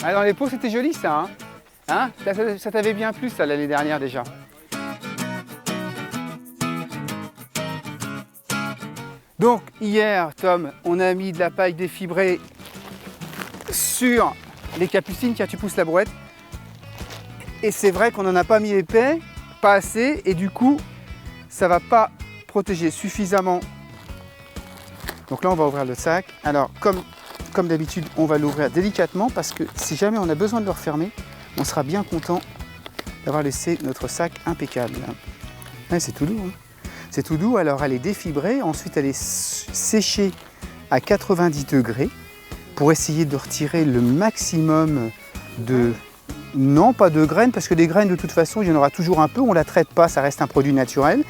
Ah, dans les pots, c'était joli ça. Hein, ça t'avait bien plu ça l'année dernière déjà. Donc hier, Tom, on a mis de la paille défibrée sur les capucines car tu pousses la brouette. Et c'est vrai qu'on n'en a pas mis épais, pas assez, et du coup, ça ne va pas protéger suffisamment. Donc là, on va ouvrir le sac. Alors, comme d'habitude, on va l'ouvrir délicatement parce que si jamais on a besoin de le refermer, on sera bien content d'avoir laissé notre sac impeccable. Ouais, c'est tout doux. Hein. C'est tout doux, alors elle est défibrée, ensuite elle est séchée à 90 degrés pour essayer de retirer le maximum de... Non, pas de graines, parce que des graines de toute façon, il y en aura toujours un peu, on ne la traite pas, ça reste un produit naturel,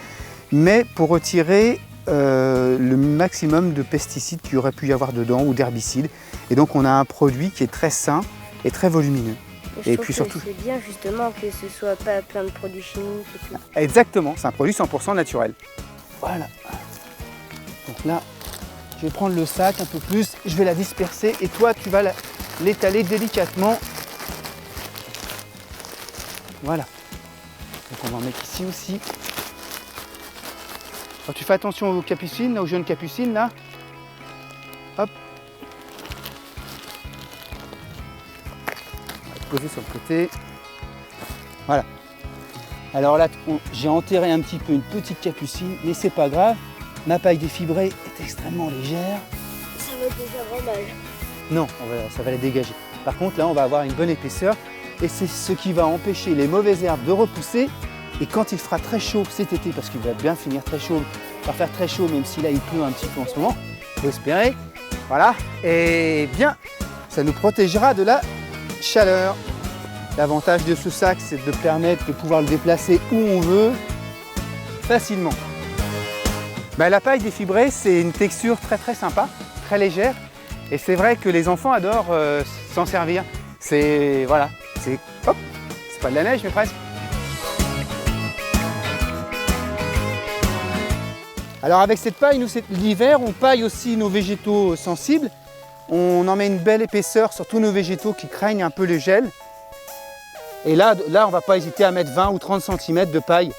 mais pour retirer le maximum de pesticides qu'il y aurait pu y avoir dedans ou d'herbicides. Et donc on a un produit qui est très sain et très volumineux. Et puis surtout, c'est bien justement que ce soit pas plein de produits chimiques et tout. Exactement, c'est un produit 100% naturel. Voilà. Donc là, je vais prendre le sac un peu plus, je vais la disperser et toi tu vas l'étaler délicatement. Voilà. Donc on va en mettre ici aussi. Alors, tu fais attention aux capucines, aux jeunes capucines là. Hop. Poser sur le côté. Voilà. Alors là, j'ai enterré un petit peu une petite capucine, mais c'est pas grave. Ma paille défibrée est extrêmement légère. Ça va déjà vraiment mal. Non, ça va la dégager. Par contre, là, on va avoir une bonne épaisseur et c'est ce qui va empêcher les mauvaises herbes de repousser. Et quand il fera très chaud cet été, parce qu'il va bien finir très chaud, il va faire très chaud, même si là il pleut un petit peu en ce moment, il faut espérer. Voilà. Et bien, ça nous protégera de la chaleur. L'avantage de ce sac, c'est de permettre de pouvoir le déplacer où on veut facilement. La paille défibrée, c'est une texture très sympa, très légère. Et c'est vrai que les enfants adorent s'en servir. C'est voilà, c'est pas de la neige mais presque. Alors avec cette paille, nous l'hiver, on paille aussi nos végétaux sensibles. On en met une belle épaisseur sur tous nos végétaux qui craignent un peu le gel. Et là on ne va pas hésiter à mettre 20 ou 30 cm de paille.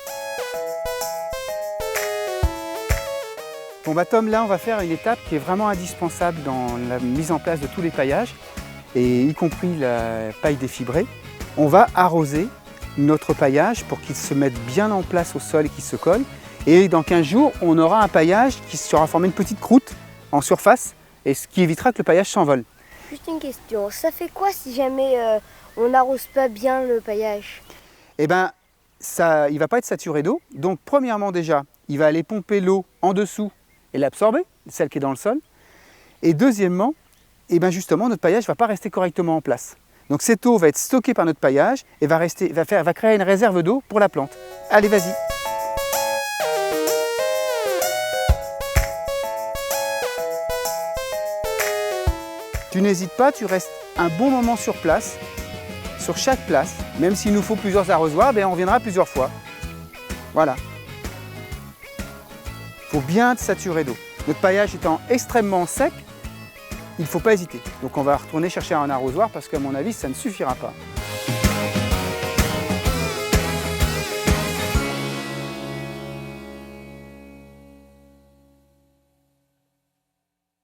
Bon Tom, là on va faire une étape qui est vraiment indispensable dans la mise en place de tous les paillages, et y compris la paille défibrée. On va arroser notre paillage pour qu'il se mette bien en place au sol et qu'il se colle. Et dans 15 jours, on aura un paillage qui sera formé une petite croûte en surface, et ce qui évitera que le paillage s'envole. Juste une question, ça fait quoi si jamais on n'arrose pas bien le paillage? Eh bien, il ne va pas être saturé d'eau. Donc premièrement déjà, il va aller pomper l'eau en dessous et l'absorber, celle qui est dans le sol. Et deuxièmement, eh bien justement, notre paillage ne va pas rester correctement en place. Donc cette eau va être stockée par notre paillage et va créer une réserve d'eau pour la plante. Allez, vas-y. Tu n'hésites pas, tu restes un bon moment sur place, sur chaque place. Même s'il nous faut plusieurs arrosoirs, on viendra plusieurs fois. Voilà. Il faut bien saturer d'eau. Notre paillage étant extrêmement sec, il ne faut pas hésiter. Donc on va retourner chercher un arrosoir parce qu'à mon avis, ça ne suffira pas.